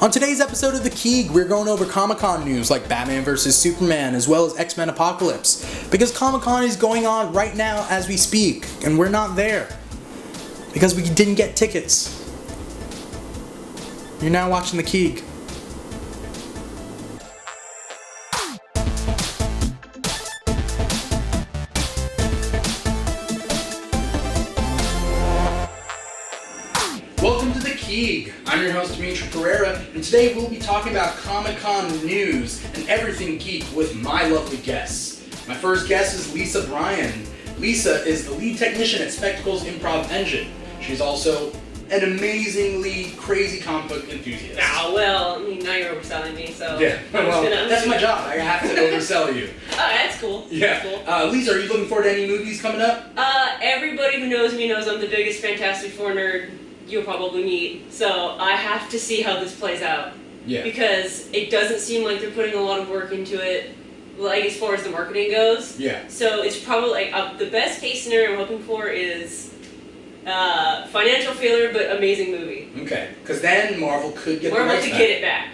On today's episode of the Keeg, we're going over Comic-Con news like Batman vs. Superman as well as X-Men Apocalypse. Because Comic-Con is going on right now as we speak, and we're not there. Because we didn't get tickets. You're now watching the Keeg. Welcome to the Keeg. I'm your host, Dimithri Perera, and today we'll be talking about Comic-Con news and everything geek with my lovely guests. My first guest is Lisa Bryant. Lisa is the lead technician at Spectacles Improv Engine. She's also an amazingly crazy comic book enthusiast. Oh, well, I mean, now you're overselling me, so... Yeah, well, that's my job. I have to oversell you. Oh, that's cool. Yeah. That's cool. Lisa, are you looking forward to any movies coming up? Everybody who knows me knows I'm the biggest Fantastic Four nerd you'll probably meet, so I have to see how this plays out. Yeah. Because it doesn't seem like they're putting a lot of work into it, like as far as the marketing goes. Yeah. So it's probably, like, the best case scenario I'm hoping for is financial failure, but amazing movie. Okay, because then Marvel could get Marvel the rights could back. get it back,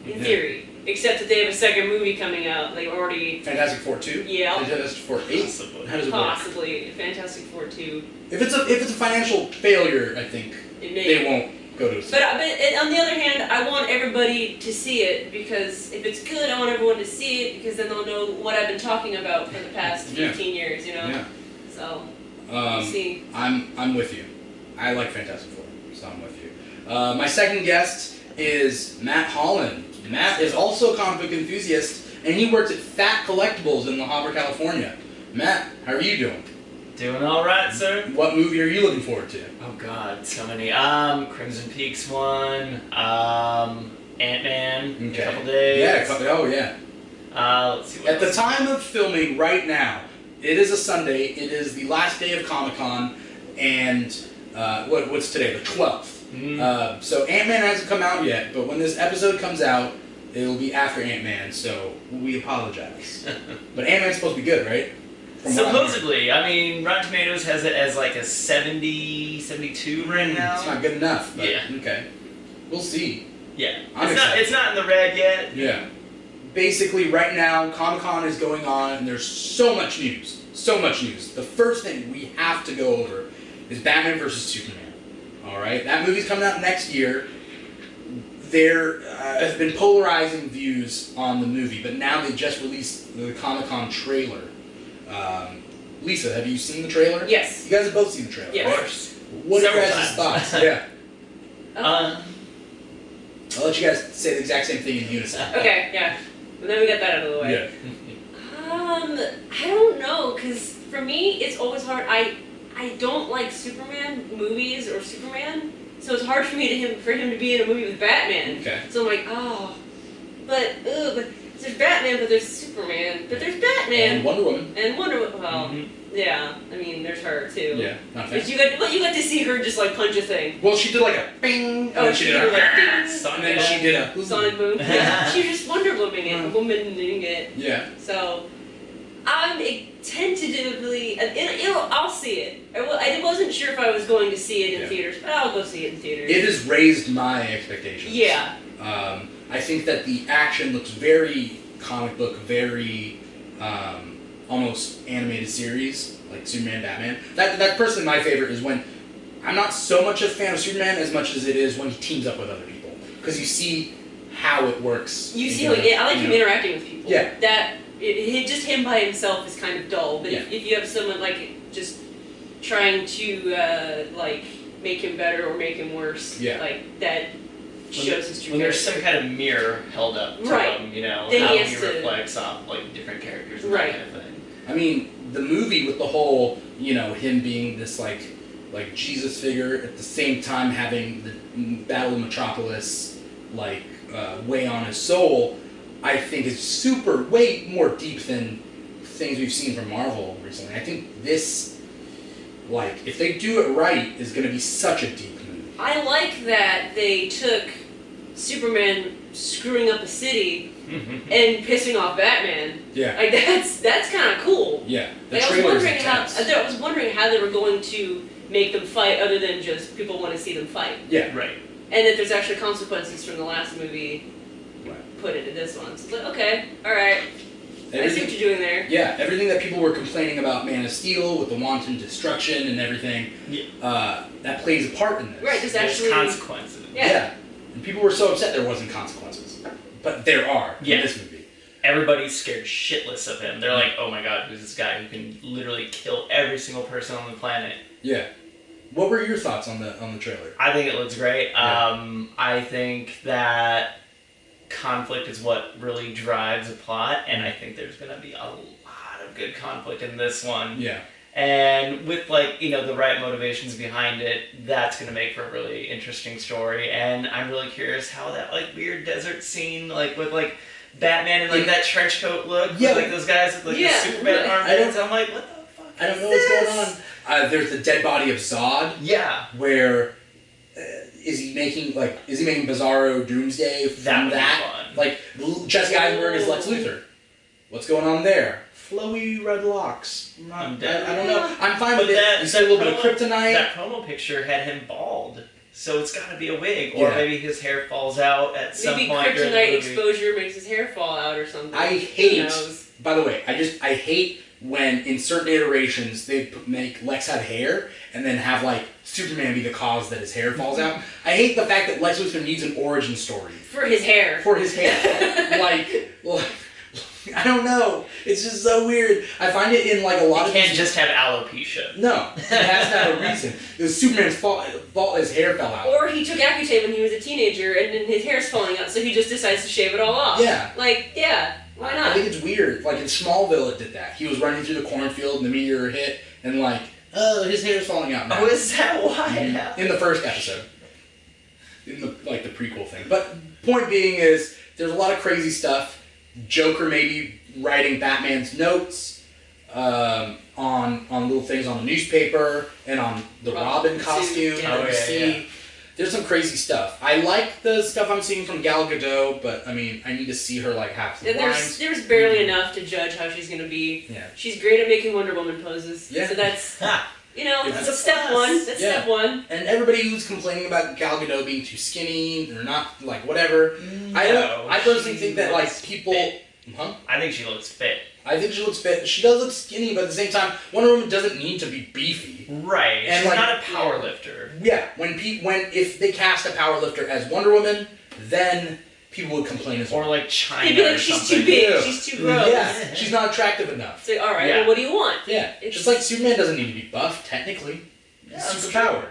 in theory. Except that they have a second movie coming out. They already... Fantastic Four 2? Yeah. Fantastic Four 8? How does it work? Possibly. Fantastic Four 2. If it's a financial failure, I think they won't go to a But on the other hand, I want everybody to see it, because if it's good, I want everyone to see it, because then they'll know what I've been talking about for the past 15 years, you know? Yeah. So, we'll see. I'm with you. I like Fantastic Four, so I'm with you. My second guest is Matt Holland. Matt is also a comic book enthusiast, and he works at Fat Collectibles in La Habra, California. Matt, how are you doing? Doing all right, sir. What movie are you looking forward to? Oh God, so many. Crimson Peak's one. Ant-Man. In a couple days. Yeah. Oh yeah. Let's see what At the time of filming, right now, it is a Sunday. It is the last day of Comic-Con, and what's today? The 12th. So Ant-Man hasn't come out yet, but when this episode comes out, it'll be after Ant-Man, so we apologize. But Ant-Man's supposed to be good, right? Supposedly. I mean, Rotten Tomatoes has it as like a 70, 72 right now. It's not good enough, but yeah. Okay. We'll see. Yeah. Excited. It's not in the red yet. Yeah. Basically, right now, Comic-Con is going on, and there's so much news. So much news. The first thing we have to go over is Batman vs. Superman. Alright? That movie's coming out next year. There has been polarizing views on the movie, but now they just released the Comic-Con trailer. Lisa, have you seen the trailer? Yes. You guys have both seen the trailer, Yes. right? Of course. What are your Several guys' times. thoughts? Yeah. Oh. I'll let you guys say the exact same thing in unison. Okay, yeah. And then we got that out of the way. I don't know, because for me, it's always hard. I don't like Superman movies or Superman, so it's hard for me for him to be in a movie with Batman. Okay. So I'm like, oh, but there's Batman, but there's Superman, but there's Batman And Wonder Woman. and Wonder Woman. Well, yeah, I mean, there's her too. Yeah, not fair. But you got to see her just like punch a thing. Well, she did like a bing, and then she did a like, and then she did a Sonic Boom. Yeah, she was just Wonder Womaning it. Yeah. So, I'm tentatively, I'll see it. I wasn't sure if I was going to see it in theaters, but I'll go see it in theaters. It has raised my expectations. Yeah. I think that the action looks very comic book, very almost animated series, like Superman, Batman. That's personally my favorite is when, I'm not so much a fan of Superman as much as it is when he teams up with other people. Because you see how it works. You see how, I like him interacting with people. Yeah. Just him by himself is kind of dull, but if you have someone like just trying to make him better or make him worse, like that shows his true When there's character. some kind of mirror held up to him, Then how he he has to- reflects off like different characters and that kind of thing. I mean, the movie with the whole, him being this like Jesus figure at the same time having the Battle of Metropolis weigh on his soul, I think is way more deep than things we've seen from Marvel recently. I think this, if they do it right, is going to be such a deep movie. I like that they took Superman screwing up a city and pissing off Batman. Yeah. Like that's kind of cool. Yeah. The I was trailer's wondering intense. I was wondering how they were going to make them fight, other than just people want to see them fight. Yeah. Right. and that there's actually consequences from the last movie put into this one. So it's like, okay, alright. I see what you're doing there. Yeah, everything that people were complaining about Man of Steel with the wanton destruction and everything, that plays a part in this. Right, There's consequences. Yeah. And people were so upset there wasn't consequences. But there are in this movie. Everybody's scared shitless of him. They're like, oh my god, who's this guy who can literally kill every single person on the planet? Yeah. What were your thoughts on the trailer? I think it looks great. Yeah. I think that conflict is what really drives a plot, and I think there's going to be a lot of good conflict in this one. Yeah. And with, like, you know, the right motivations behind it, that's going to make for a really interesting story. And I'm really curious how that, like, weird desert scene, like, with, like, Batman and, like, that trench coat look, with, like, those guys with, like, the Superman armbands. I'm like, what the fuck I don't know what's going on. There's the dead body of Zod. Yeah. Where... Is he making Bizarro Doomsday from that? Like, Jesse Eisenberg is Lex Luthor. What's going on there? Flowy red locks. I don't know. I'm fine with it. You said a little bit of kryptonite. That promo picture had him bald, so it's got to be a wig, or maybe his hair falls out at some point. Maybe kryptonite exposure makes his hair fall out or something. I hate. By the way, I hate when in certain iterations they make Lex have hair and then have like Superman be the cause that his hair falls out. I hate the fact that Lex Luthor needs an origin story for his hair. Like, I don't know. It's just so weird. I find it in like a lot of. You can't just have alopecia. No, it has to have a reason. It was Superman's fault. His hair fell out. Or he took Accutane when he was a teenager, and then his hair's falling out, so he just decides to shave it all off. Yeah. Like, yeah. Why not? I think it's weird. Like in Smallville, it did that. He was running through the cornfield, and the meteor hit, and like, oh, his hair's falling out now. Oh, is that why it happened? In the first episode, in the prequel thing. But point being is, there's a lot of crazy stuff. Joker maybe writing Batman's notes on little things on the newspaper and on the Robin costume that we see. There's some crazy stuff. I like the stuff I'm seeing from Gal Gadot, but I mean, I need to see her like have some lines. There's barely enough to judge how she's gonna be. Yeah. She's great at making Wonder Woman poses. Yeah. So that's that's step one. That's step one. And everybody who's complaining about Gal Gadot being too skinny or not like whatever, I personally think that like people. I think she looks fit. I think she looks fit. She does look skinny, but at the same time, Wonder Woman doesn't need to be beefy. Right. And she's not a power lifter. Yeah. If they cast a power lifter as Wonder Woman, then people would complain as well. Or like China. They'd be like, she's too big. She's too gross. Yeah. She's not attractive enough. So all right. Well, what do you want? Yeah. Just like Superman doesn't need to be buff technically. He's superpowered.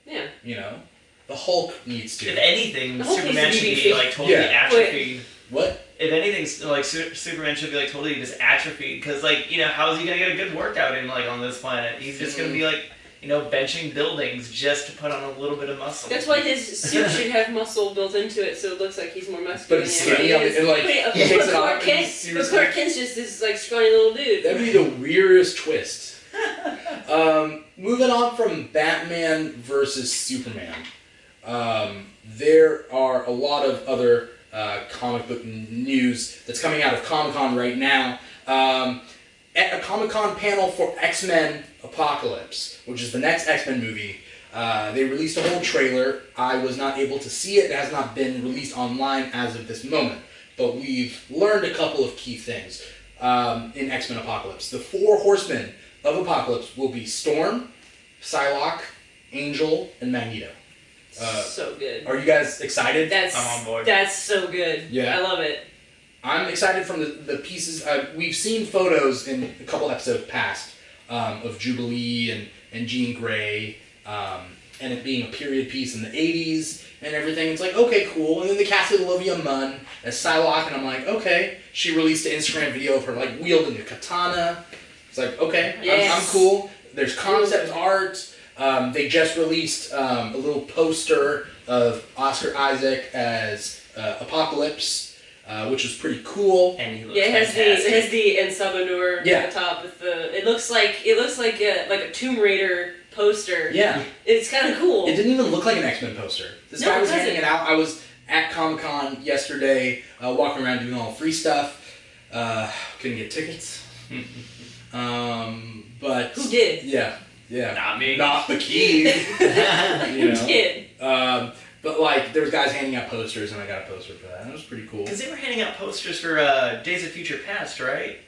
Yeah. You know, the Hulk needs to. If anything, Superman should be like totally atrophied. What? If anything, like Superman should be like totally just atrophied, because like how is he gonna get a good workout in like on this planet? He's just gonna be like benching buildings just to put on a little bit of muscle. That's why his suit should have muscle built into it, so it looks like he's more muscular. But he's skinny, and like takes it off. But Clark Kent's just this like scrawny little dude. That'd be the weirdest twist. Moving on from Batman versus Superman, there are a lot of other comic book news that's coming out of Comic-Con right now. At a Comic-Con panel for X-Men Apocalypse, which is the next X-Men movie, they released a whole trailer. I was not able to see it. It has not been released online as of this moment. But we've learned a couple of key things in X-Men Apocalypse. The 4 horsemen of Apocalypse will be Storm, Psylocke, Angel, and Magneto. So good. Are you guys excited? I'm on board. That's so good. Yeah. I love it. I'm excited from the pieces. We've seen photos in a couple episodes past of Jubilee and Jean Grey, and it being a period piece in the 80s and everything. It's like, okay, cool. And then they casted Olivia Munn as Psylocke, and I'm like, okay. She released an Instagram video of her like wielding a katana. It's like, okay, I'm cool. There's concept art. They just released a little poster of Oscar Isaac as Apocalypse, which was pretty cool. And he looks fantastic. It has the Ensabanur at the top with the. It looks like a Tomb Raider poster. Yeah, it's kind of cool. It didn't even look like an X-Men poster. This guy was handing it out. I was at Comic-Con yesterday, walking around doing all the free stuff. Couldn't get tickets. But who did? Yeah. Not me. Not the Keeg. Who did? But like, there was guys handing out posters, and I got a poster for that. And it was pretty cool. Because they were handing out posters for Days of Future Past, right?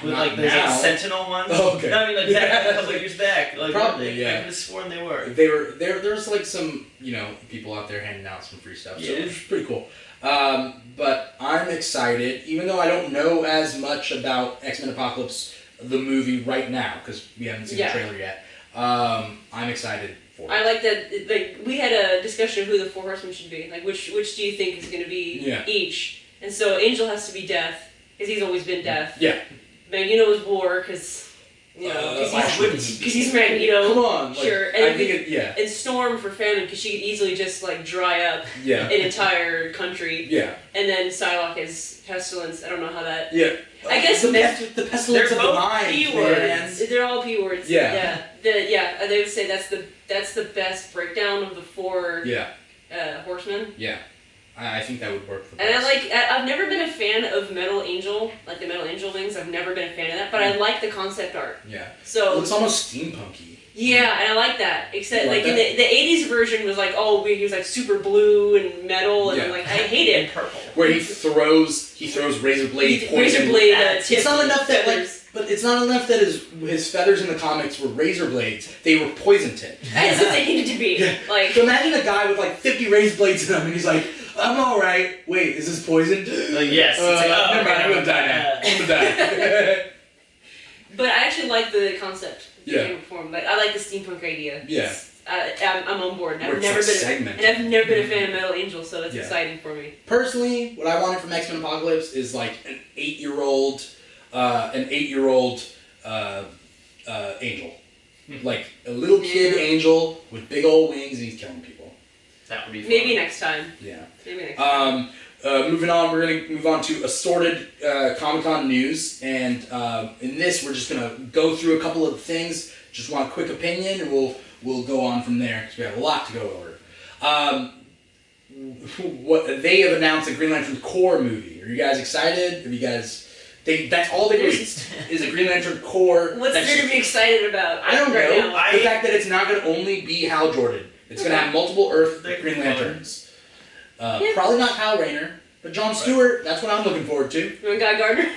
With Not like those now. like Sentinel ones. Oh, okay. No, I mean like back a couple of years back. Like, Probably, yeah. I could have sworn they were. They were there was like some, you know, people out there handing out some free stuff. So Yeah. it was pretty cool. But I'm excited, even though I don't know as much about X-Men Apocalypse, the movie right now, because we haven't seen the trailer yet. I'm excited for it. I like that. Like we had a discussion of who the Four Horsemen should be. Like which do you think is going to be each? And so Angel has to be Death because he's always been Death. Yeah. Magneto is War because he's Magneto. Come on, sure. Like, And I think and Storm for Famine because she could easily just like dry up an entire country. Yeah. And then Psylocke is Pestilence. I don't know how that. Yeah. I guess the pestilence of the mind. P words. They're all P words. Yeah. They would say that's the best breakdown of the four. Horsemen. Yeah. I think that would work for And I've never been a fan of Metal Angel, like the Metal Angel wings. I've never been a fan of that, but I like the concept art. Yeah. So it looks almost steampunky. Yeah, and I like that. Except like in the 80s version was like, he was like super blue and metal, and I'm like, I hate it. And purple. Where he throws razor blade poison. It's not enough that but it's not enough that his feathers in the comics were razor blades. They were poison tipped. That's what they needed to be. Yeah. Like, so imagine a guy with like 50 razor blades in him, and he's like, I'm alright. Wait, is this poisoned? Yes. Never mind, I'm gonna die now. I'm gonna die. But I actually like the concept. Yeah. Like, I like the steampunk idea. Yeah. I'm on board. And I've Segment. never been a fan of Metal Angel, so it's exciting for me. Personally, what I wanted from X-Men Apocalypse is like an 8-year-old angel. Like a little kid angel with big old wings, and he's killing people. That would be fun. Maybe next time. Yeah. Maybe next time. Moving on, we're going to move on to assorted Comic-Con news, and in this, we're just going to go through a couple of things. Just want a quick opinion, and we'll go on from there because we have a lot to go over. What they have announced a Green Lantern Corps movie. Are you guys excited? Have you guys? That's all they released is a Green Lantern Corps. What's there to be excited about? I don't right know. now? The fact that it's not going to only be Hal Jordan. It's going to have multiple Earth Green Lanterns. Probably not Kyle Rayner, but Jon Stewart. That's what I'm looking forward to. You want Guy Gardner?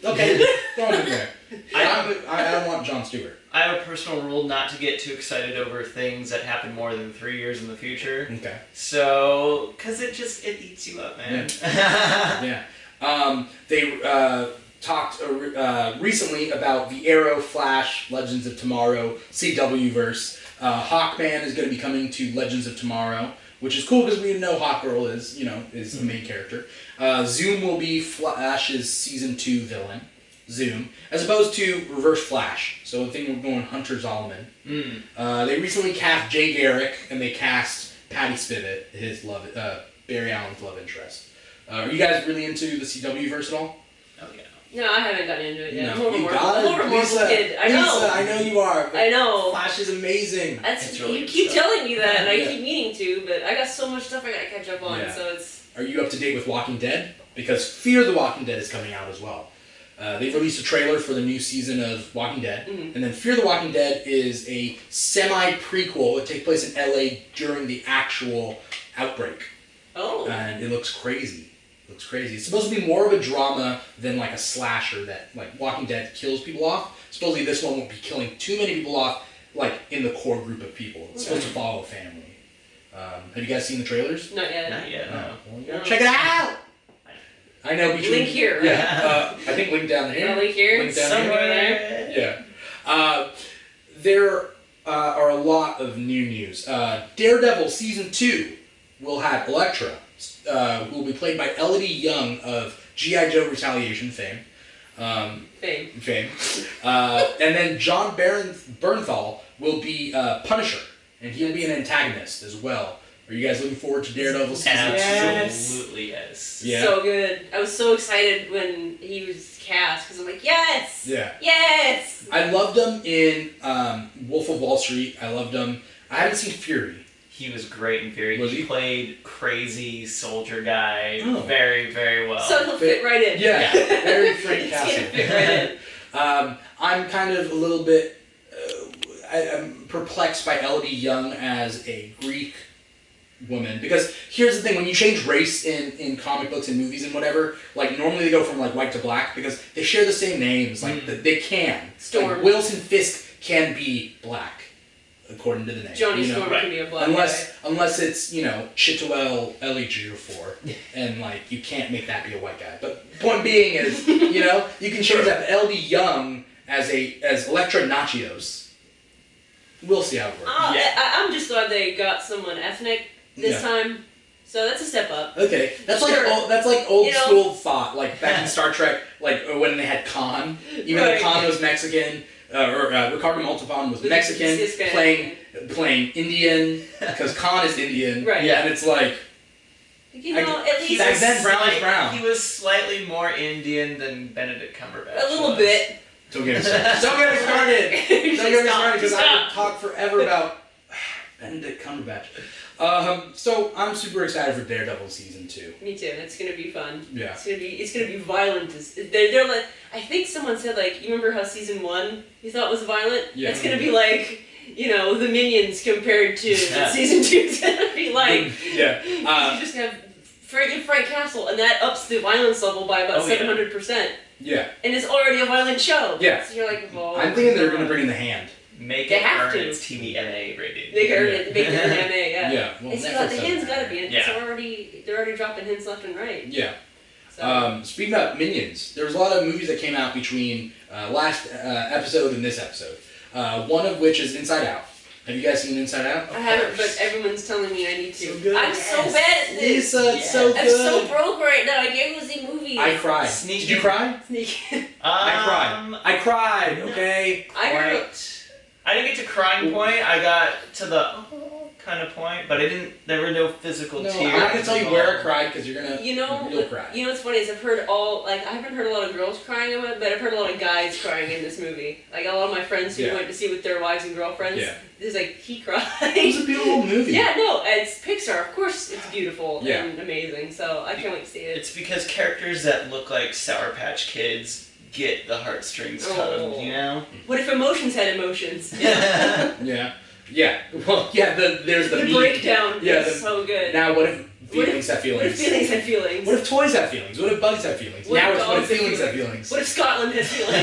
Okay, throw him in there. I don't want Jon Stewart. I have a personal rule not to get too excited over things that happen more than 3 years in the future. Okay. So, because it eats you up, man. Yeah. They talked recently about the Arrow, Flash, Legends of Tomorrow, CW verse. Hawkman is going to be coming to Legends of Tomorrow, which is cool because we know Hawkgirl is the main character. Zoom will be Flash's season 2 villain. Zoom, as opposed to Reverse Flash. So I think we're going Hunter Zolomon. They recently cast Jay Garrick, and they cast Patty Spivot, his Barry Allen's love interest. Are you guys really into the CW verse at all? Oh yeah. No, I haven't gotten into it yet. No. I'm more of a Marvel kid. I know. Lisa, I know you are. I know. Flash is amazing. You keep telling me that, and I keep meaning to, but I got so much stuff I gotta catch up on, so it's... Are you up to date with Walking Dead? Because Fear the Walking Dead is coming out as well. They've released a trailer for the new season of Walking Dead, and then Fear the Walking Dead is a semi-prequel. It takes place in LA during the actual outbreak. Oh. And it looks crazy. It's supposed to be more of a drama than like a slasher that like Walking Dead kills people off. Supposedly this one won't be killing too many people off like in the core group of people. It's supposed to follow a family. Have you guys seen the trailers? Not yet. Not yet, no. Well, check it out! I know between... Link here, right? Yeah, I think link down there. Link here? Link down Somewhere there. Yeah. There are a lot of new news. Daredevil Season 2 will have Elektra, who will be played by Elodie Young of G.I. Joe Retaliation fame. Fame. And then John Bernthal will be Punisher, and he'll be an antagonist as well. Are you guys looking forward to Daredevil Season 2? Absolutely, yes. Yeah. So good. I was so excited when he was cast, because I'm like, yes! Yeah. Yes! I loved him in Wolf of Wall Street. I loved him. I haven't seen Fury. He was great in Fury. Was he played crazy soldier guy very, very well. So he'll fit right in. Yeah. Very Frank Castle. He's gonna fit right in. I'm kind of a little bit I'm perplexed by Elodie Young as a Greek woman. Because here's the thing, when you change race in comic books and movies and whatever, like normally they go from like white to black because they share the same names. Like they can. Storm. Like, Wilson Fisk can be black, according to the name. Johnny you know? Storm can be a black guy. Unless it's, Chitwell Ejiofor, and like you can't make that be a white guy. But point being is, you can change that. But L.D. Young as Electra Nachios. We'll see how it works. I'm just glad they got someone ethnic this time. So that's a step up. Okay, that's like old school thought, like back in Star Trek, like when they had Khan. Even though Khan was Mexican, Ricardo Montalban was Mexican, playing Indian because Khan is Indian. Right. Yeah, and it's like. At least back then brown was brown. He was slightly more Indian than Benedict Cumberbatch. A little bit. Don't get me started. Don't get me started. Don't get me started because I could talk forever about Benedict Cumberbatch. So I'm super excited for Daredevil season 2. Me too. It's gonna be fun. Yeah. It's gonna be violent. They're like, I think someone said like, you remember how season 1 you thought was violent? Yeah. It's gonna be like, the Minions compared to season 2. It's gonna be like, yeah. You just have Frank Castle, and that ups the violence level by about 700%. Yeah. And it's already a violent show. Yeah. So you're like, well, I'm thinking they're gonna bring in The Hand. Make They it have earn to. its TVMA rating. They earn it, make it an MA, yeah. Yeah. Well, It's Netflix the hand's doesn't gotta have be in it. Yeah. They're already dropping hints left and right. Yeah. So. Speaking about Minions, there was a lot of movies that came out between last episode and this episode. One of which is Inside Out. Have you guys seen Inside Out? I haven't, but everyone's telling me I need to. So good. I'm so bad at this. Lisa, it's so good. I'm so broke right now. I can't go see movies. I cried. Sneaky. Did you cry? Sneaky. I cried, okay? I heard. I didn't get to crying point. I got to the kind of point, but there were no physical tears. I'm not gonna tell you where I cried because you'll cry. You know what's funny is I've heard I haven't heard a lot of girls crying in it, but I've heard a lot of guys crying in this movie. Like a lot of my friends who went to see with their wives and girlfriends. Yeah. It's like he cried. It was a beautiful movie. Yeah, no, it's Pixar. Of course, it's beautiful and amazing. So I can't wait to see it. It's because characters that look like Sour Patch Kids get the heartstrings tugged, What if emotions had emotions? Yeah. Yeah. Well, yeah. There's the breakdown. Yeah. Is so good. Now, what if feelings have feelings? What if feelings have feelings? What if toys have feelings? What if bugs have feelings? What if feelings have feelings? What if Scotland has feelings?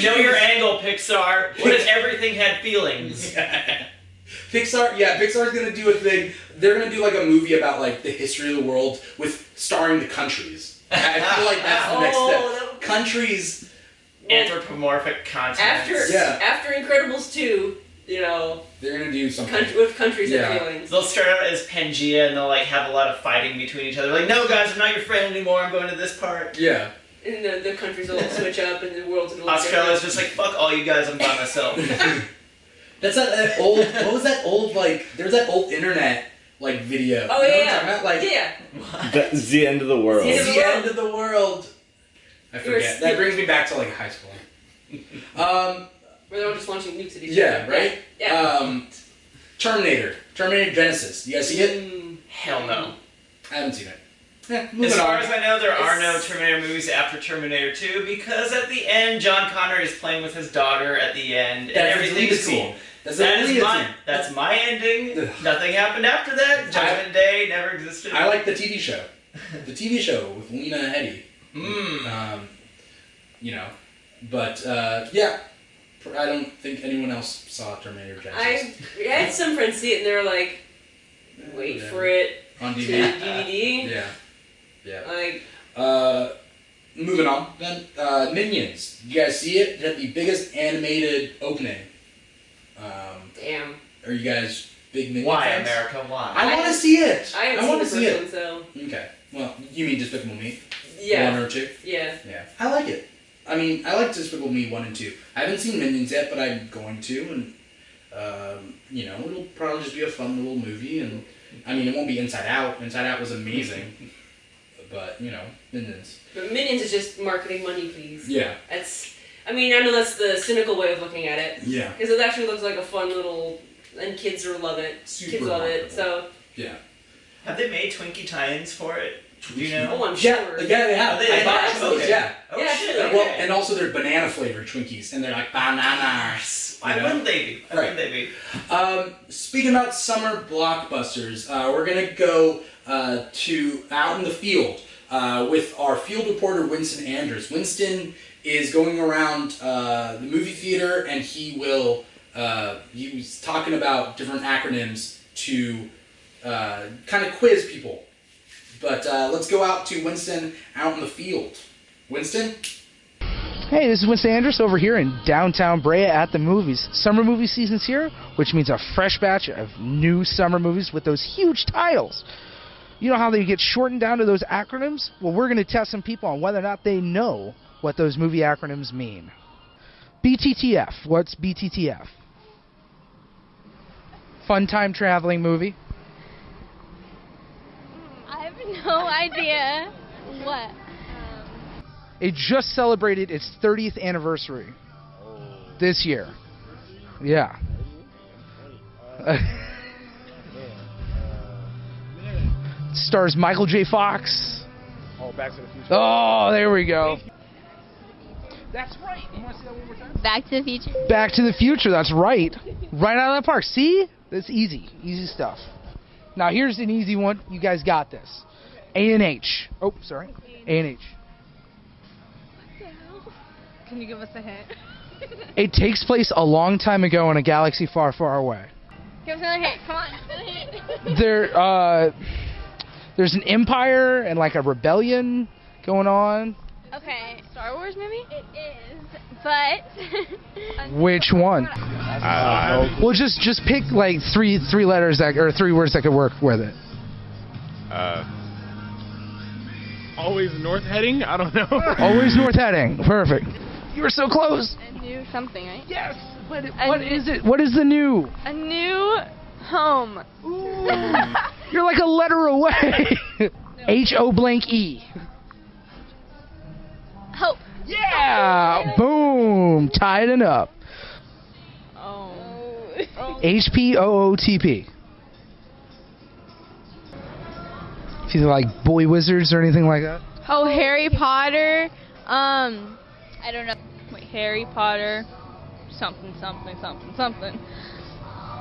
You know your angle, Pixar. What if everything had feelings? Pixar's gonna do a thing. They're gonna do like a movie about like the history of the world with starring the countries. I feel like that's the next step. Countries. Anthropomorphic continents. After Incredibles 2, they're gonna do something. With countries have feelings. They'll start out as Pangea and they'll like have a lot of fighting between each other. Like, no guys, I'm not your friend anymore. I'm going to this part. Yeah. And the countries will switch up and the world's gonna Australia's just like, fuck all you guys, I'm by myself. That's that old. What was that old like? There's that old internet like video. Oh yeah. That's the end of the world. It's the end of the world. I forget. That brings me back to like high school. Where they're all just launching nukes at each other. Yeah. Right. Yeah. Terminator Genesis. You guys see it? Hell no. I haven't seen it. As far as I know, there are no Terminator movies after Terminator 2 because at the end, John Connor is playing with his daughter at the end, and everything's cool. That's my ending. Ugh. Nothing happened after that. Judgment Day never existed. I like the TV show. The TV show with Lena Headey. But yeah, I don't think anyone else saw Terminator Genesis. I had some friends see it and they were like, wait for it on to DVD. DVD. Yeah. Like. Moving on then. Minions. You guys see it? It had the biggest animated opening. Damn. Are you guys big Minions Why, fans? America? Why? I want to see it. I want to see it. So. Okay. Well, you mean Despicable Me? Yeah. 1 or 2? Yeah. Yeah. I like it. I mean, I like Despicable Me 1 and 2. I haven't seen Minions yet, but I'm going to, and it'll probably just be a fun little movie, and I mean, it won't be Inside Out. Inside Out was amazing, but Minions. But Minions is just marketing money, please. Yeah. I know that's the cynical way of looking at it. Yeah. Because it actually looks like a fun little, and kids will love it. Kids love it, so. Yeah. Have they made Twinkie tie-ins for it? Do you know? Oh, I'm sure. Yeah, they have. I bought those, okay. yeah. Oh, yeah, shit, okay. Well, and also they're banana flavored Twinkies, and they're like bananas. movies. Why wouldn't they be? Why wouldn't they be? Speaking about summer blockbusters, we're going to go to out in the field with our field reporter, Winston Andrus. Winston is going around the movie theater, and he was talking about different acronyms to kind of quiz people. But let's go out to Winston out in the field. Winston? Hey, this is Winston Andrus over here in downtown Brea at the movies. Summer movie season's here, which means a fresh batch of new summer movies with those huge titles. You know how they get shortened down to those acronyms? Well, we're going to test some people on whether or not they know what those movie acronyms mean. BTTF. What's BTTF? Fun time traveling movie. I have no idea what. It just celebrated its 30th anniversary this year. Yeah. Stars Michael J. Fox. Oh, Back to the Future. Oh, there we go. That's right. You want to see that one more time? Back to the Future. Back to the Future. That's right. Right out of the park. See? That's easy. Easy stuff. Now here's an easy one. You guys got this. A&H. Oh, sorry. A&H. Can you give us a hint? It takes place a long time ago in a galaxy far, far away. Give us another hint. Come on. Another hint. There's an empire and like a rebellion going on. Okay. Star Wars movie? It is, but... Which one? Well, just pick like three letters or 3 words that could work with it. Always north heading? I don't know. Always north heading. Perfect. You were so close. A new something, right? Yes. But what is it? What is the new? A new home. Ooh. You're like a letter away. H-O-blank-E. Hope. Yeah. Boom. Tied it up. Oh. H-P-O-O-T-P. If you like boy wizards or anything like that. Oh, Harry Potter. I don't know. Wait, Harry Potter. Something.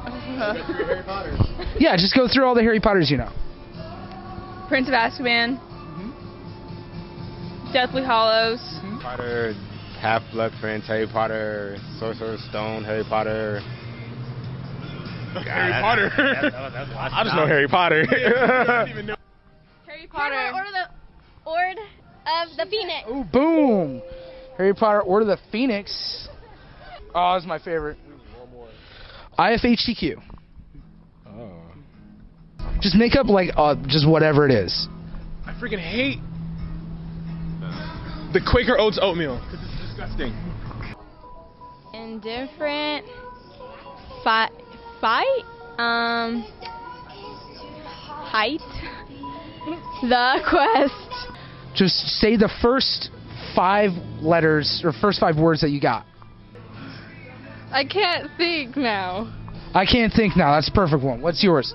Harry Potter. Yeah, just go through all the Harry Potters you know. Prince of Azkaban. Deathly Hallows. Potter, Half-Blood Prince, Harry Potter, Sorcerer's Stone, Harry Potter. Harry Potter. I just know Harry Potter. I don't even know. Harry Potter. Order of the Phoenix. Oh, boom. Harry Potter, Order of the Phoenix. Oh, that's my favorite. IFHTQ. Oh. Just make up like just whatever it is. I freaking hate the Quaker Oats oatmeal because it's disgusting. Indifferent. Fight. Height. The Quest. Just say the first 5 letters or first 5 words that you got. I can't think now. I can't think now. That's a perfect one. What's yours?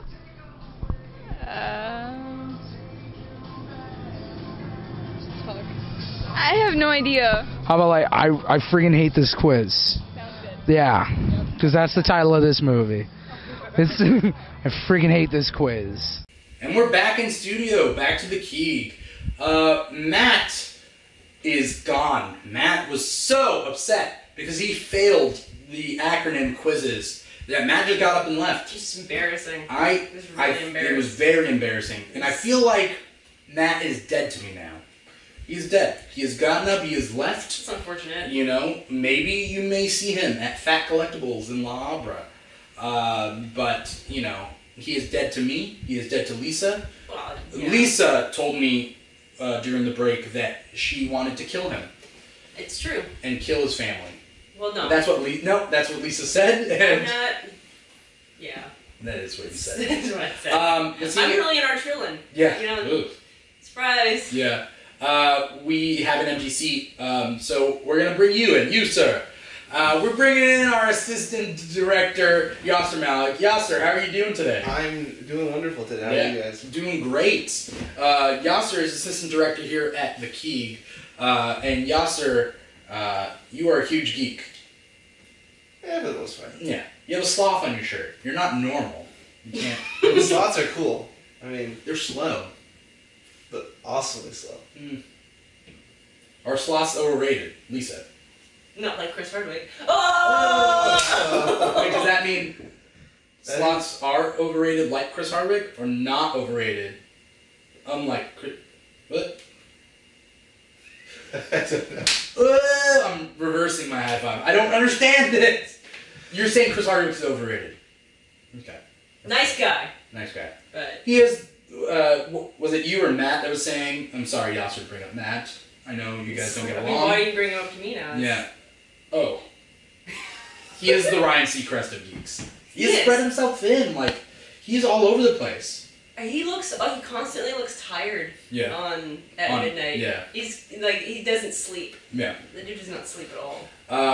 I have no idea. How about like I freaking hate this quiz? Sounds good. Yeah, because that's the title of this movie. It's I freaking hate this quiz. And we're back in studio, back to the Keeg. Matt is gone. Matt was so upset because he failed the acronym quizzes that Matt just got up and left. Just embarrassing. It was very embarrassing. And I feel like Matt is dead to me now. He's dead. He has gotten up, he has left. It's unfortunate. You know, maybe you may see him at Fat Collectibles in La Habra. But, you know, he is dead to me. He is dead to Lisa. Well, yeah. Lisa told me during the break that she wanted to kill him. It's true. And kill his family. Well, no. That's what Lisa said. And I'm not... Yeah. That is what you said. That's what I said. I'm really an arch villain. Yeah. You know, Ooh. surprise. Yeah. We have an empty seat, so we're going to bring you in. You, sir. We're bringing in our assistant director, Yasir Malik. Yasir, how are you doing today? I'm doing wonderful today. How are you guys? Doing great. Yasir is assistant director here at the Keeg. And Yasir, you are a huge geek. Yeah, for the most part. Yeah. You have a sloth on your shirt. You're not normal. You can't. The sloths are cool. I mean, they're slow. But awesomely slow. Are sloths overrated, Lisa? Not like Chris Hardwick. Oh! Wait, does that mean sloths are overrated like Chris Hardwick, or not overrated, unlike Chris? What? I don't know. I'm reversing my high five. I don't understand this. You're saying Chris Hardwick's overrated. Okay. Nice guy. Nice guy. But he is. Was it you or Matt that was saying? I'm sorry, Yasir, to bring up Matt. I know you guys don't get along. Why are you bringing him up to me now? Yeah. Oh. He is the Ryan Seacrest of geeks. He has spread himself thin. Like, he's all over the place. He constantly looks tired. Yeah. At midnight. Yeah. He's like, he doesn't sleep. Yeah. The dude does not sleep at all.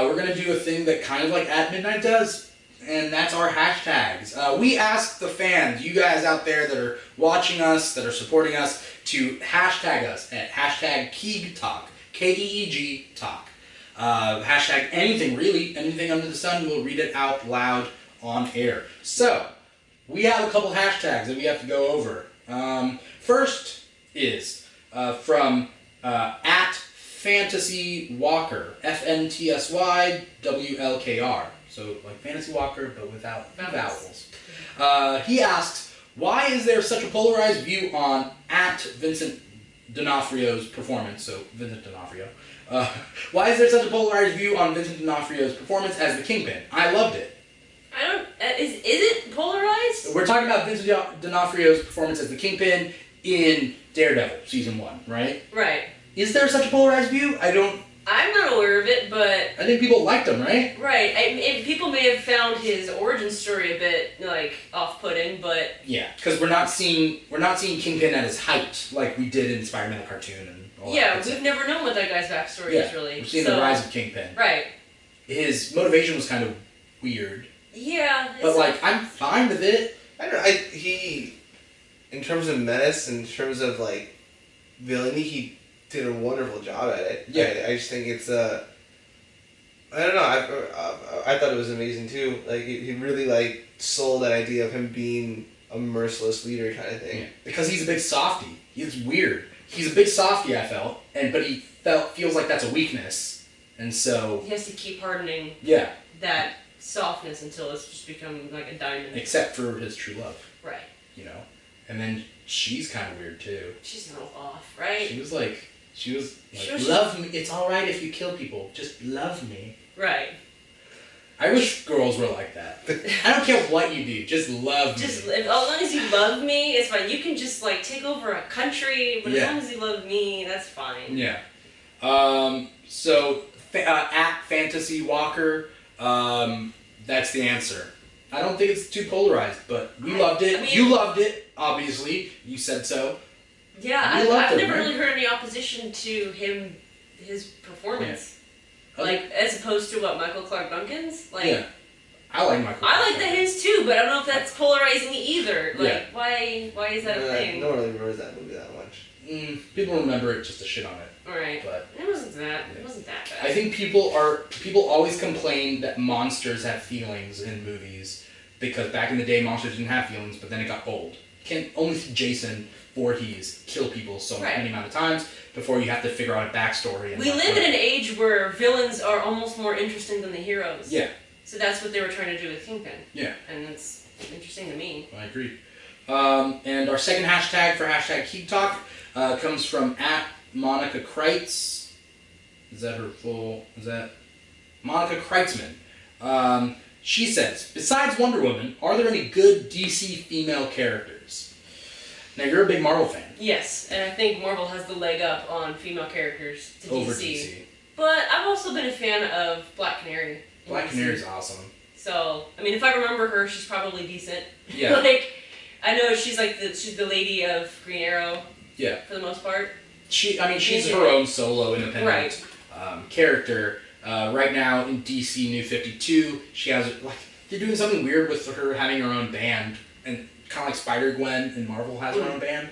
We're gonna do a thing that kind of like At Midnight does, and that's our hashtags. We ask the fans, you guys out there that are watching us, that are supporting us, to hashtag us at hashtag Keeg Talk, Keeg Talk. Hashtag anything, really, anything under the sun. We'll read it out loud on air. So, we have a couple hashtags that we have to go over. First is from at Fantasy Walker, FNTSY WLKR. So like Fantasy Walker, but without vowels. He asks, why is there such a polarized view on at Vincent D'Onofrio's performance? So Vincent D'Onofrio. Why is there such a polarized view on Vincent D'Onofrio's performance as the Kingpin? I loved it. I don't. Is it polarized? We're talking about Vincent D'Onofrio's performance as the Kingpin in Daredevil season 1, right? Right. Is there such a polarized view? I'm not aware of it, but I think people liked him, right? Right. People may have found his origin story a bit like off-putting, but yeah, because we're not seeing Kingpin at his height like we did in Spider-Man the cartoon and all that. Yeah, we've never known what that guy's backstory is really. We've seen the rise of Kingpin. Right. His motivation was kind of weird. Yeah. But like, I'm fine with it. I don't know. He, in terms of menace, in terms of like villainy, he did a wonderful job at it. Yeah. I just think it's I don't know. I thought it was amazing too. Like he really like sold that idea of him being a merciless leader kind of thing. Yeah. Because he's a big softie. He's weird. He's a big softie. I felt, but he feels like that's a weakness, and so he has to keep hardening. Yeah. That softness until it's just become like a diamond. Except for his true love. Right. You know, and then she's kind of weird too. She's a little off, right? She was like, love me. It's all right if you kill people. Just love me. Right. I wish girls were like that. I don't care what you do. Just love me. Just as long as you love me, it's fine. You can just like take over a country, but as long as you love me, that's fine. Yeah. So at Fantasy Walker, that's the answer. I don't think it's too polarized, but we loved it. I mean, you loved it, obviously. You said so. Yeah, I've never really heard any opposition to his performance. Yeah. Like, as opposed to what, Michael Clarke Duncan's? Like, yeah. I like Michael I like his too, but I don't know if that's polarizing either. Like, why is that a thing? No one really remembers that movie that much. People remember it just to shit on it. Alright. But it wasn't that bad. I think people always complain that monsters have feelings in movies because back in the day monsters didn't have feelings, but then it got old. You can only see Jason Voorhees kill people so many amount of times before you have to figure out a backstory. And we live in an age where villains are almost more interesting than the heroes. Yeah. So that's what they were trying to do with Kingpin. Yeah. And it's interesting to me. I agree. And our second hashtag for hashtag Keeg Talk comes from at Monica Kreitz. Is that her full? Is that Monica Kreitzman? She says, besides Wonder Woman, are there any good DC female characters? Now, you're a big Marvel fan. Yes, and I think Marvel has the leg up on female characters to over DC. But I've also been a fan of Black Canary. Black Canary's awesome. So, I mean, if I remember her, she's probably decent. Yeah. Like, I know she's like she's the lady of Green Arrow. Yeah. For the most part. She's her own solo independent character. Right now in DC New 52, she has they're doing something weird with her having her own band, and kind of like Spider-Gwen in Marvel has her own band.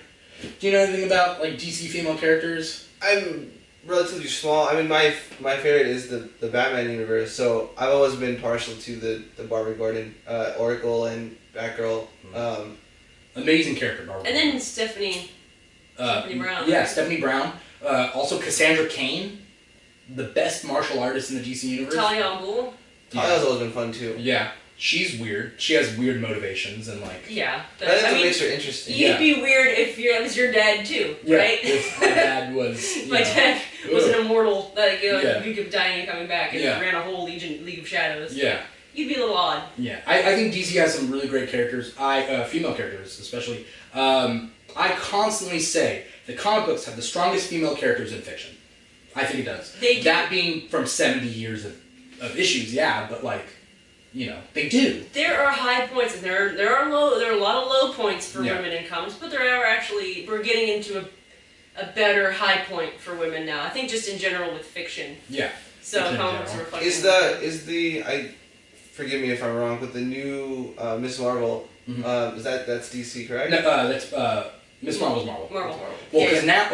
Do you know anything about like DC female characters? I'm relatively small. I mean, my favorite is the Batman universe. So I've always been partial to the Barbara Gordon, Oracle, and Batgirl. Amazing character, Barbara. And then Stephanie Brown. Yeah, Stephanie Brown. Also Cassandra Cain, the best martial artist in the DC universe. Talia al Ghul. Talia's always been fun too. Yeah. She's weird. She has weird motivations and like. Yeah, that's what makes her interesting. You'd be weird if it was your dad too, right? If my dad was. My dad was an immortal, like League of Dying and coming back, and ran a whole League of Shadows. Yeah. You'd be a little odd. Yeah, I think DC has some really great characters. Female characters especially. I constantly say the comic books have the strongest female characters in fiction. I think it does. They do. That being from 70 years of issues, yeah, but like. They do. There are high points, and there are a lot of low points for women in comics, but we're getting into a better high point for women now. I think just in general with fiction. Yeah. So comics are reflecting. Forgive me if I'm wrong, but the new Miss Marvel, that's DC, correct? No, that's Miss Marvel's Marvel. Marvel. Well, because now,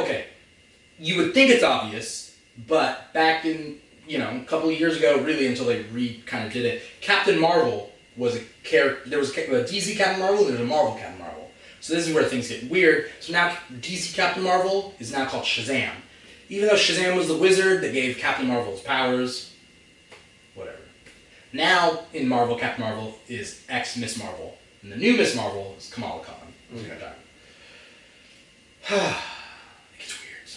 you would think it's obvious, but back in. A couple of years ago, really until they kind of did it, Captain Marvel was a character. There was a DC Captain Marvel, and there was a Marvel Captain Marvel. So this is where things get weird. So now DC Captain Marvel is now called Shazam. Even though Shazam was the wizard that gave Captain Marvel his powers, whatever. Now in Marvel, Captain Marvel is ex-Miss Marvel. And the new Miss Marvel is Kamala Khan.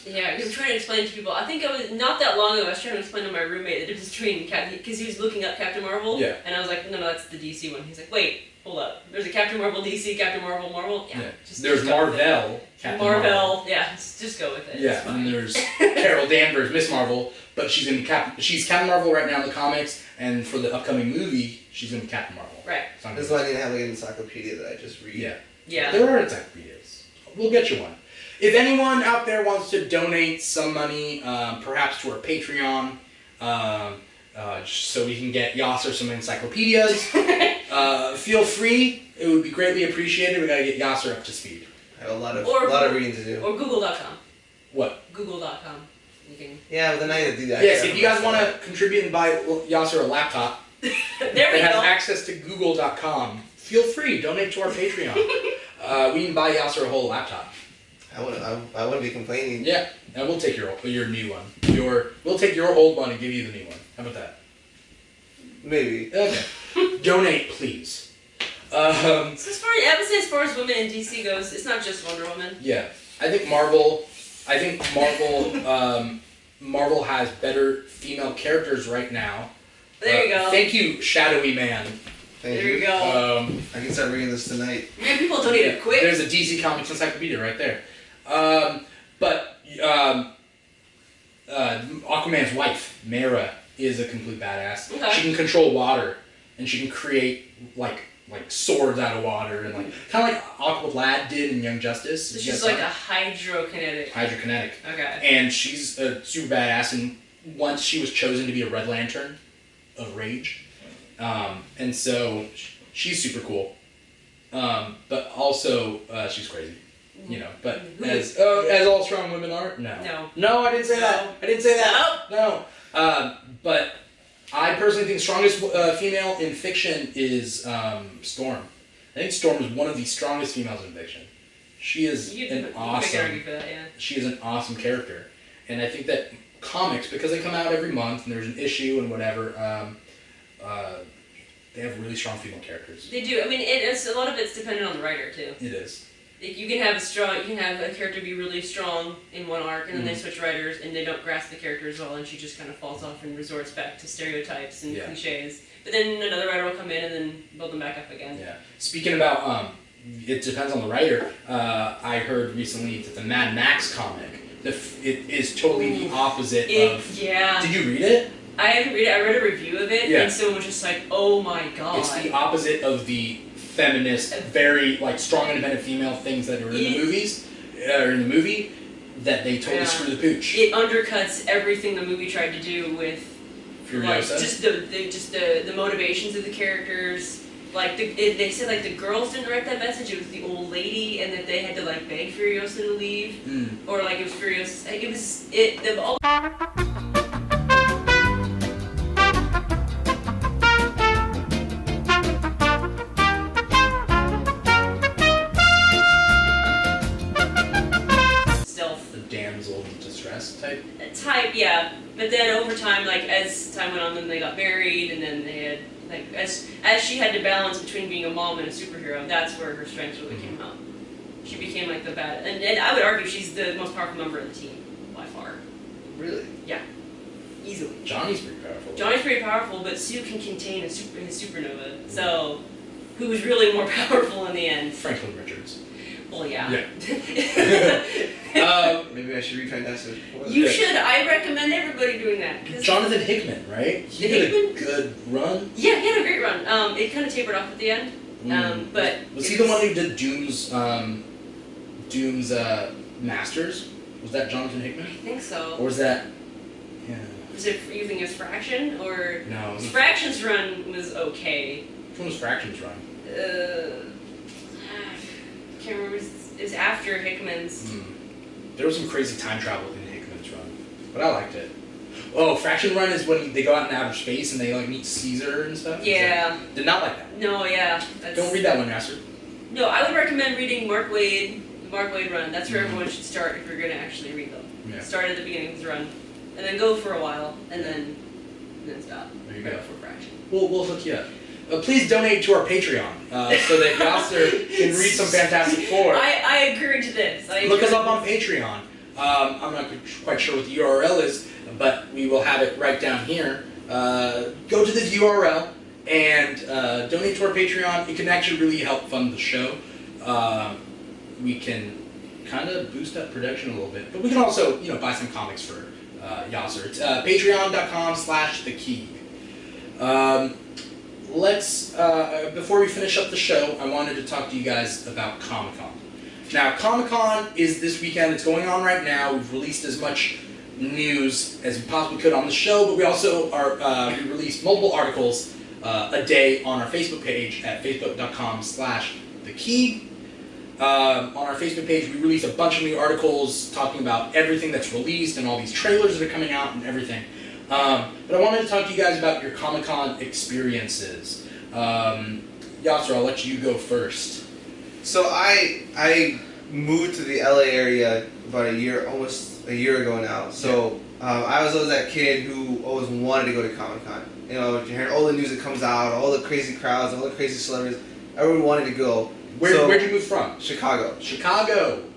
Yeah, I'm trying to explain to people. I think not that long ago, I was trying to explain to my roommate the difference between because he was looking up Captain Marvel. Yeah. And I was like, no, that's the DC one. He's like, wait, hold up. There's a Captain Marvel DC, Captain Marvel Marvel. Yeah. There's Marvel. Captain Marvel. Yeah, just go with it. Yeah, and there's Carol Danvers, Miss Marvel, but she's Captain Marvel right now in the comics, and for the upcoming movie, she's going to be Captain Marvel. Right. That's why I need to have an encyclopedia that I just read. Yeah. Yeah. There are encyclopedias. We'll get you one. If anyone out there wants to donate some money, perhaps to our Patreon, so we can get Yasir some encyclopedias, feel free. It would be greatly appreciated. We gotta get Yasir up to speed. I have a lot of reading to do. Or Google.com. What? Google.com. You can. Yeah, but then I have to do that. Yes, if you guys want to contribute and buy Yasir a laptop that has access to Google.com, feel free. Donate to our Patreon. We can buy Yasir a whole laptop. I wouldn't be complaining. Yeah, and we'll take your new one. We'll take your old one and give you the new one. How about that? Maybe. Okay. Donate, please. So I would say as far as women in DC goes, it's not just Wonder Woman. Yeah, I think Marvel has better female characters right now. There you go. Thank you, Shadowy Man. Thank you. Go. I can start reading this tonight. Man, people donated quick. There's a DC Comics encyclopedia right there. But Aquaman's wife, Mera, is a complete badass. Okay. She can control water, and she can create like swords out of water, and kind of like Aqualad did in Young Justice. So she's like a hydrokinetic. Hydrokinetic. Okay. And she's a super badass, and once she was chosen to be a Red Lantern of Rage, and so she's super cool. But also she's crazy. But as all strong women are, no, I didn't say that. No. But I personally think strongest female in fiction is Storm. I think Storm is one of the strongest females in fiction. She is She is an awesome character, and I think that comics, because they come out every month and there's an issue and whatever, they have really strong female characters. They do. I mean, a lot of it's dependent on the writer too. It is. You can have a character be really strong in one arc, and then they switch writers, and they don't grasp the character as well, and she just kind of falls off and resorts back to stereotypes and cliches. But then another writer will come in and then build them back up again. Yeah. Speaking about, it depends on the writer. I heard recently that the Mad Max comic, it is totally the opposite of. Yeah. Did you read it? I haven't read it. I read a review of it, and someone was just like, "Oh my god!" It's the opposite of the feminist, very strong, independent female things that are in the movies, or in the movie, that they totally screw the pooch. It undercuts everything the movie tried to do with Furiosa. just the motivations of the characters. Like they said, like the girls didn't write that message. It was the old lady, and that they had to like beg Furiosa to leave, or like it was Furiosa. Like, it was it. The all. Type, yeah. But then over time, like as time went on, then they got married, and then they had like as she had to balance between being a mom and a superhero. That's where her strengths really came out. She became like the bad, and I would argue she's the most powerful member of the team by far. Really? Yeah, easily. Johnny's pretty powerful. Johnny's pretty powerful, but Sue can contain his supernova. So, who was really more powerful in the end? Franklin Richards. Well, yeah. Maybe I should read Fantastic Four. You should. I recommend everybody doing that. Jonathan Hickman, right? He had a good run. Yeah, he had a great run. It kind of tapered off at the end. But was he the one who did Doom's Masters? Was that Jonathan Hickman? I think so. Or was that? Yeah. Was it you think it's Fraction or? No. Fraction's run was okay. Which one was Fraction's run? I can't remember. It was after Hickman's. There was some crazy time travel in Hickman's run, but I liked it. Oh, Fraction run is when they go out in outer space and they like meet Caesar and stuff. Yeah. Did not like that. No, yeah. Don't read that one, Yasir. No, I would recommend reading the Mark Waid run. That's where everyone should start if you're going to actually read them. Yeah. Start at the beginning of his run, and then go for a while, and then stop. There you go. For Fraction. We'll hook you up. Please donate to our Patreon so that Yasir can read some Fantastic Four. I encourage this. Look us up on Patreon. I'm not quite sure what the URL is, but we will have it right down here. Go to this URL and donate to our Patreon. It can actually really help fund the show. We can kind of boost up production a little bit, but we can also, buy some comics for Yasir. It's patreon.com/thekeeg. Let's, before we finish up the show, I wanted to talk to you guys about Comic-Con. Now, Comic-Con is this weekend. It's going on right now. We've released as much news as we possibly could on the show, but we also we released multiple articles a day on our Facebook page at facebook.com/thekeeg. On our Facebook page, we released a bunch of new articles talking about everything that's released and all these trailers that are coming out and everything. But I wanted to talk to you guys about your Comic-Con experiences. Yasir, I'll let you go first. So I moved to the LA area about almost a year ago now. So I was always that kid who always wanted to go to Comic-Con. You hear all the news that comes out, all the crazy crowds, all the crazy celebrities. Everyone wanted to go. Where'd you move from? Chicago.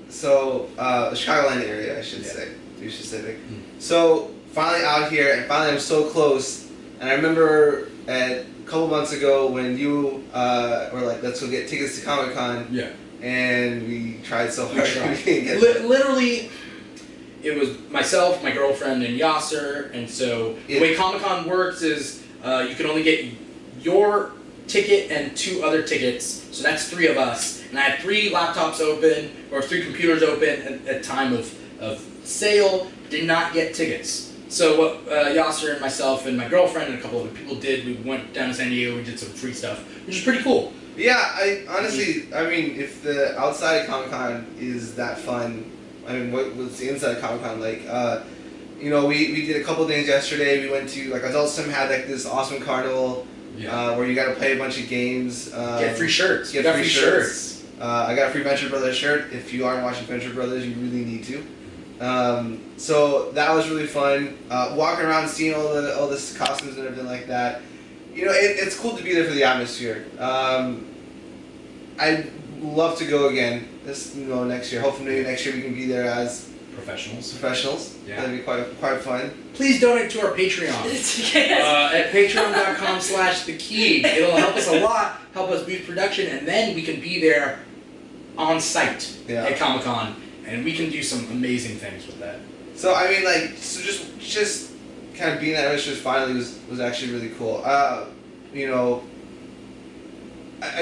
So, the Chicagoland area, I should say, to be specific. So, finally out here, and finally I'm so close. And I remember a couple months ago when you were like, let's go get tickets to Comic-Con. Yeah. And we tried so hard. Literally, it was myself, my girlfriend, and Yasir. And so, the way Comic-Con works is you can only get your ticket and 2 other tickets, so that's 3 of us. And I had 3 laptops open, or 3 computers open at time of sale, did not get tickets. So what Yasir and myself and my girlfriend and a couple other people did, we went down to San Diego, we did some free stuff, which is pretty cool. Yeah, I mean, if the outside of Comic-Con is that fun, I mean, what's the inside of Comic-Con like? We did a couple things yesterday. We went to, Adult Sim had this awesome carnival. Yeah. Where you got to play a bunch of games. Get free shirts. Get free shirts. I got a free Venture Brothers shirt. If you aren't watching Venture Brothers, you really need to. So that was really fun. Walking around, seeing all the costumes and everything like that. It's cool to be there for the atmosphere. I'd love to go again. Next year. Hopefully maybe next year we can be there as professionals. Yeah. That'd be quite fun. Please donate to our Patreon at patreon.com/thekeeg. It'll help us a lot, help us boost production, and then we can be there on site at Comic-Con, and we can do some amazing things with that. So I mean, just kind of being that atmosphere finally was actually really cool. I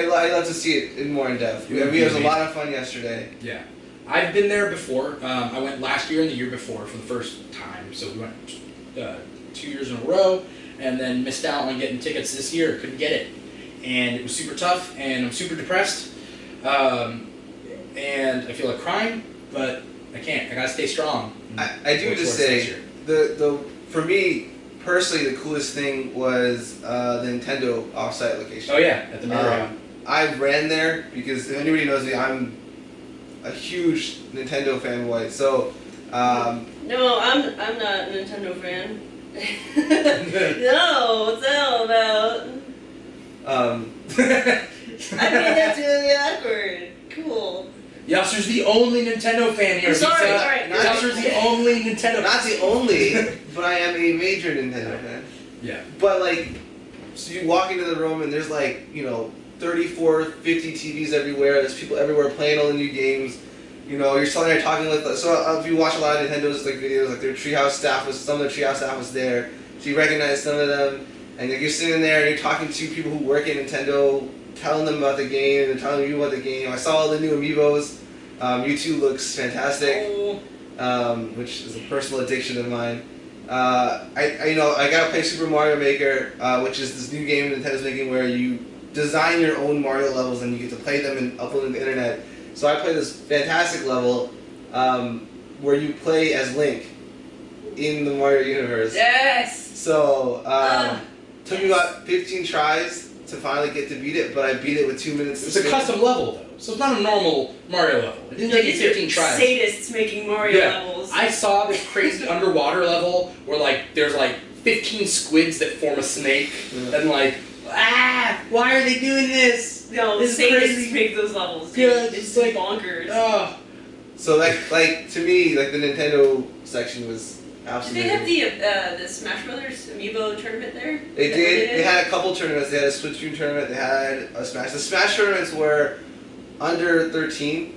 love to see it more in depth. We had a lot of fun yesterday. Yeah. I've been there before. I went last year and the year before for the first time. So we went 2 years in a row and then missed out on getting tickets this year. Couldn't get it. and it was super tough, and I'm super depressed, and I feel like crying, but I can't. I gotta stay strong. I do just say the for me personally the coolest thing was the Nintendo offsite location. Oh yeah, at the Perera. I ran there because if anybody knows me, I'm a huge Nintendo fanboy. So no, I'm not a Nintendo fan. No, what's that all about? I mean, that's really awkward. Cool. Yasir's the only Nintendo fan here. Sorry. Yasir's the only Nintendo. Not the only, but I am a major Nintendo fan. Yeah. But like, so you walk into the room and there's like 34, 50 TVs everywhere. There's people everywhere playing all the new games. You're sitting there talking with. So if you watch a lot of Nintendo's like videos, like their Treehouse staff some of the Treehouse staff was there, so you recognize some of them. And you're sitting there and you're talking to people who work at Nintendo, telling them about the game and telling you about the game. I saw all the new amiibos. U2 looks fantastic, which is a personal addiction of mine. I gotta play Super Mario Maker, which is this new game Nintendo's making where you design your own Mario levels and you get to play them and upload them to the internet. So I play this fantastic level where you play as Link in the Mario universe. Yes. So took me about 15 tries to finally get to beat it, but I beat it with 2 minutes. It's a custom level though, so it's not a normal Mario level. It didn't take you 15 tries. Sadists making Mario levels. I saw this crazy underwater level where there's 15 squids that form a snake, and why are they doing this? No, this sadists is crazy. make those levels. Dude. Yeah, it's like bonkers. So to me, the Nintendo section was absolutely. Did they have the Smash Brothers Amiibo tournament there? They did. They had a couple tournaments. They had a Splatoon tournament. They had a Smash. The Smash tournaments were under 13,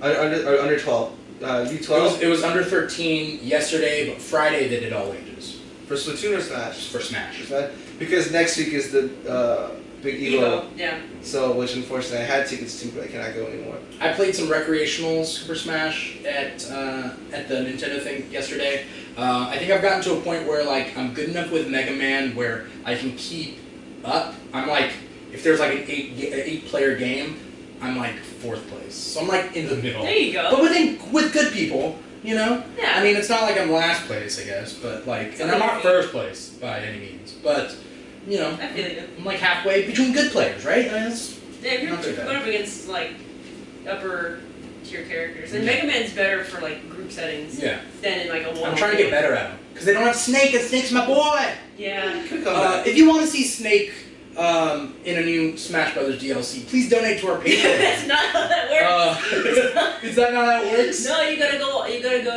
under 12. U12. It was under 13 yesterday, but Friday they did all ages. For Splatoon or Smash? For Smash. Because next week is the Big Evo. Yeah. So, which unfortunately I had tickets to, but I cannot go anymore. I played some recreational Super Smash at the Nintendo thing yesterday. I think I've gotten to a point where I'm good enough with Mega Man where I can keep up. I'm if there's an 8-player game, I'm 4th place. So I'm in the middle. There you go. But with good people, Yeah. I mean, it's not like I'm last place, I guess, but and I'm not first place by any means, but. I feel you. I'm halfway between good players, right? I mean, yeah, you're going up against upper tier characters, and Mega Man's better for group settings. Yeah. Than in a one. I'm trying to get better at them because they don't have Snake, and Snake's my boy. Yeah. If you want to see Snake in a new Smash Brothers DLC, please donate to our Patreon. That's not how that works. Is that not how it works? No, you gotta go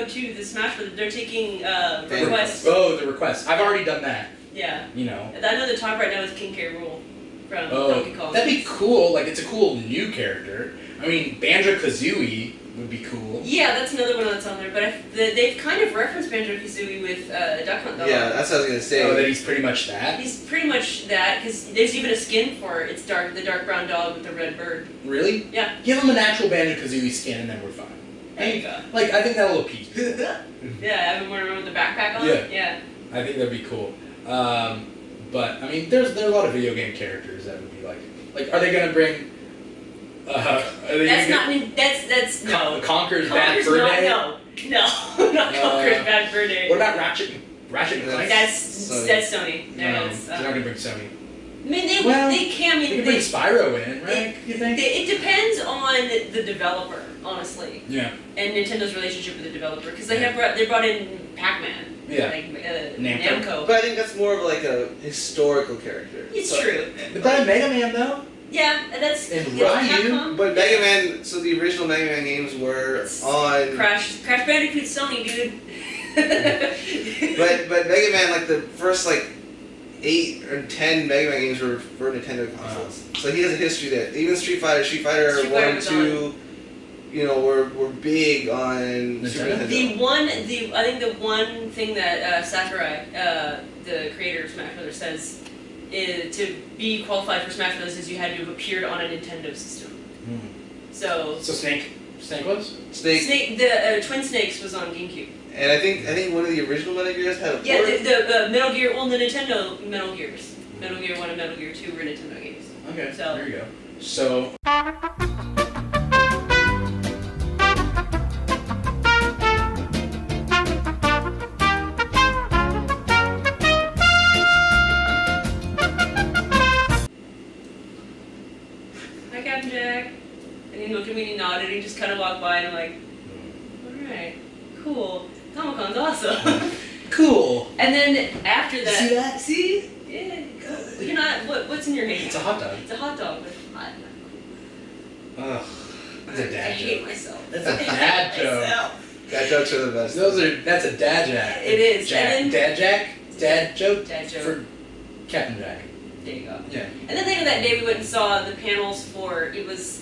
to the Smash Brothers. They're taking requests. Oh, the requests. I've already done that. Yeah. I know the top right now is King K. Rool from Donkey Kong. That'd be cool. It's a cool new character. I mean, Banjo-Kazooie would be cool. Yeah, that's another one that's on there. But they've kind of referenced Banjo-Kazooie with Duck Hunt Dog. Yeah, that's what I was gonna say. Oh, that he's pretty much that. He's pretty much that because there's even a skin for it. It's the dark brown dog with the red bird. Really? Yeah. Give him a natural Banjo-Kazooie skin, and then we're fine. There you go. I think that'll appeal. Yeah, I've been wearing with the backpack on. Yeah. I think that'd be cool. But I mean, there's a lot of video game characters that would be are they gonna bring? That's no. Conker's Bad Fur Day. No, not Conker's Bad Fur Day. What about Ratchet and Clank? That's Sony. No, they're not gonna bring Sony. I mean, they can. They can bring Spyro in, right? You think? It depends on the developer, honestly. Yeah. And Nintendo's relationship with the developer, because they brought in Pac-Man. Yeah. Namco. But I think that's more of a historical character. It's true. But that Mega Man though. Yeah, that's. And Ryu. But Mega Man. So the original Mega Man games were on Crash Bandicoot Sony, dude. but Mega Man, the first 8 or 10 Mega Man games were for Nintendo consoles. So he has a history there. Even Street Fighter 1 and 2, were big on Super Nintendo. I think the one thing that Sakurai, the creator of Smash Brothers, says to be qualified for Smash Brothers is you had to have appeared on a Nintendo system. So Snake was? Snake. The Twin Snakes was on GameCube. And I think one of the original Metal Gears had a port. Yeah, the Metal Gear, the Nintendo Metal Gears. Metal Gear 1 and Metal Gear 2 were Nintendo games. Okay, So. there you go. So. Hi, Captain Jack. And he looked at me and he nodded and he just kind of walked by and I'm like, alright, cool. Comic-Con's awesome. Cool. And then after that. See that? See? Yeah, cool. You're not, what's in your hand? It's a hot dog. It's a hot dog with hot. Ugh. That's a I dad hate joke. myself. That's a dad joke. Dad jokes are the best. That's a dad jack. It is. Jack. Dad jack? Dad joke? Dad joke. For Captain Jack. There you go. Yeah. And then later that day we went and saw the panels for,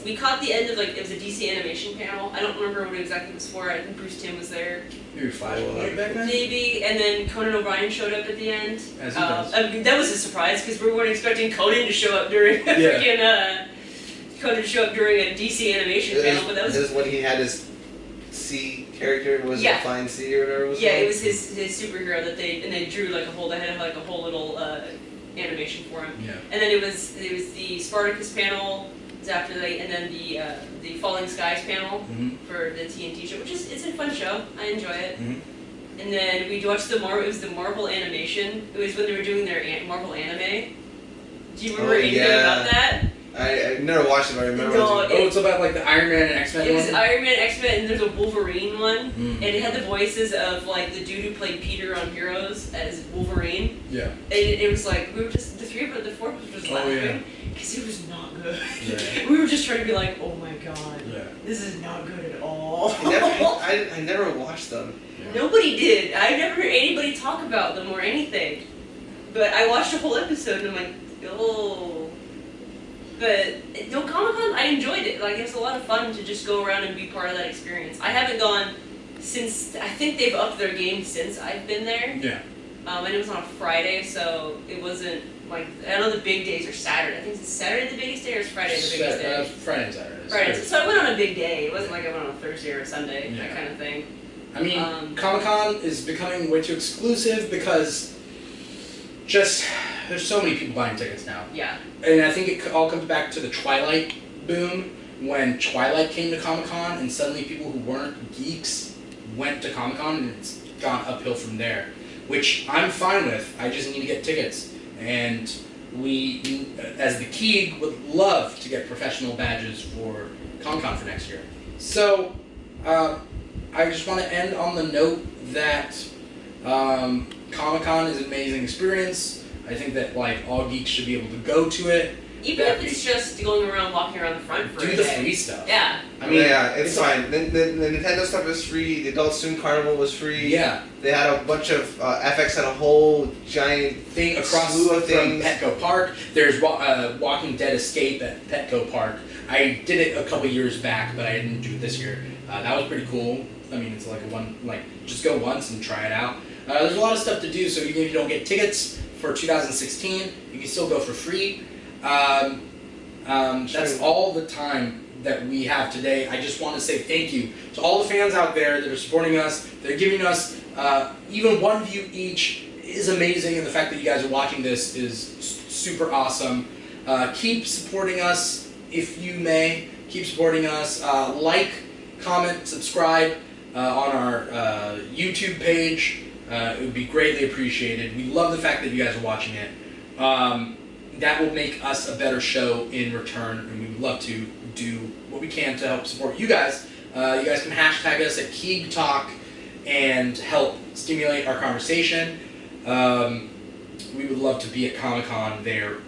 we caught the end of it was a DC animation panel. I don't remember what exactly it was for. I think Bruce Timm was there. Maybe 5 back then? Maybe. And then Conan O'Brien showed up at the end. As he does. I mean, that was a surprise because we weren't expecting Conan to show up during Conan to show up during a DC animation panel, but that was... This is when he had his C character, was it Flying C or whatever it was Yeah, called? it was his superhero that they drew they had a whole little animation for him. Yeah. And then it was the Spartacus panel after and then the Falling Skies panel for the TNT show, it's a fun show. I enjoy it. And then we watched it was the Marvel animation. It was when they were doing their Marvel anime. Do you remember anything about that? I never watched it, but I remember. It's about like the Iron Man and X-Men It one? was Iron Man, X-Men, and there's a Wolverine one. And it had the voices of like the dude who played Peter on Heroes as Wolverine. Yeah. And it was like, the four of us were just laughing. Because it was not good. Yeah. We were just trying to be like, oh my god, yeah. this is not good at all. I never watched them. Yeah. Nobody did. I never heard anybody talk about them or anything. But I watched a whole episode and I'm like, oh. But no, Comic-Con, I enjoyed it. Like, it's a lot of fun to just go around and be part of that experience. I haven't gone since, I think they've upped their game since I've been there. Yeah. And it was on a Friday, so it wasn't like, I know the big days are Saturday. I think it's Saturday the biggest day or is Friday the biggest day? Friday and Saturday. Friday. So I went on a big day. It wasn't like I went on a Thursday or a Sunday, that kind of thing. I mean, Comic-Con is becoming way too exclusive because there's so many people buying tickets now. Yeah. And I think it all comes back to the Twilight boom, when Twilight came to Comic-Con and suddenly people who weren't geeks went to Comic-Con and it's gone uphill from there, which I'm fine with. I just need to get tickets. And we, as the Keeg, would love to get professional badges for Comic-Con for next year. So, I just want to end on the note that Comic-Con is an amazing experience. I think that like all geeks should be able to go to it. Even if it's just going around, walking around the front for a day. Do the free stuff. Yeah. I mean, yeah, it's fine. The Nintendo stuff is free. The Adult Swim Carnival was free. Yeah. They had a bunch of FX had a whole giant thing across slew of from things. Petco Park. There's Walking Dead Escape at Petco Park. I did it a couple years back, but I didn't do it this year. That was pretty cool. I mean, it's like just go once and try it out. There's a lot of stuff to do, so even if you don't get tickets for 2016, you can still go for free. That's all the time that we have today. I just want to say thank you to all the fans out there that are supporting us. They're giving us even one view each is amazing, and the fact that you guys are watching this is super awesome. Keep supporting us if you may. Keep supporting us. Like, comment, subscribe on our YouTube page. It would be greatly appreciated. We love the fact that you guys are watching it. That will make us a better show in return, and we would love to do what we can to help support you guys. You guys can hashtag us at Keeg Talk and help stimulate our conversation. We would love to be at Comic-Con there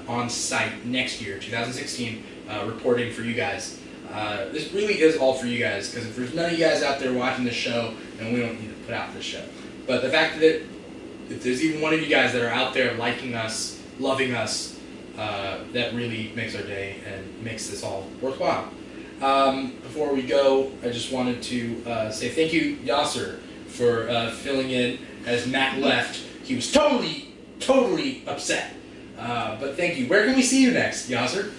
on site next year, 2016, reporting for you guys. This really is all for you guys, because if there's none of you guys out there watching this show, then we don't need to put out this show. But the fact that if there's even one of you guys that are out there liking us, loving us, that really makes our day and makes this all worthwhile. Before we go, I just wanted to say thank you, Yasir, for filling in as Matt left. He was totally upset. But thank you. Where can we see you next, Yasir?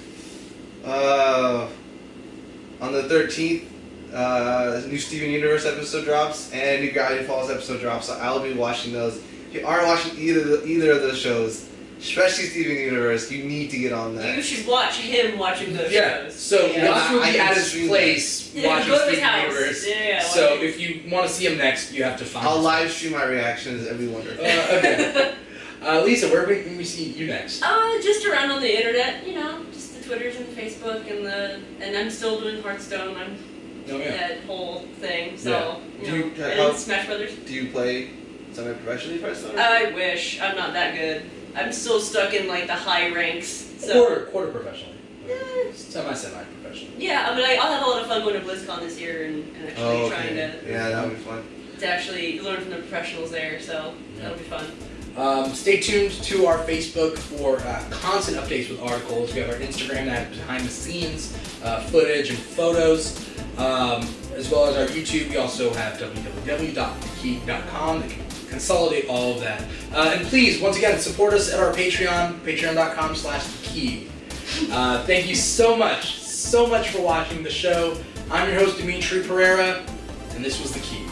On the 13th, a new Steven Universe episode drops, and a new Gravity Falls episode drops, so I'll be watching those. If you aren't watching either of those shows, especially Steven Universe. You need to get on that. You should watch him watching those shows. So Josh will I be can at his stream place Yeah, watching go to his Steven house. Universe. Yeah, So if you want to see him next, you have to find I'll his- live stream my reactions every wonder. Okay. Lisa, where can we see you next? Just around on the internet, just the Twitters and the Facebook and I'm still doing Hearthstone. I'm that whole thing. So and Smash Brothers. Do you play semi-professionally for Hearthstone? I wish. I'm not that good. I'm still stuck in like the high ranks. So Quarter professionally. Semi-professional. yeah, I mean, I'll have a lot of fun going to BlizzCon this year and actually trying to. Yeah, that'll be fun. To actually learn from the professionals there, so that'll be fun. Stay tuned to our Facebook for constant updates with articles. We have our Instagram that has behind the scenes footage and photos, as well as our YouTube. We also have www.keeg.com that can consolidate all of that. And please, once again, support us at our Patreon, patreon.com/Keeg. Thank you so much for watching the show. I'm your host, Dimithri Perera, and this was the Keeg.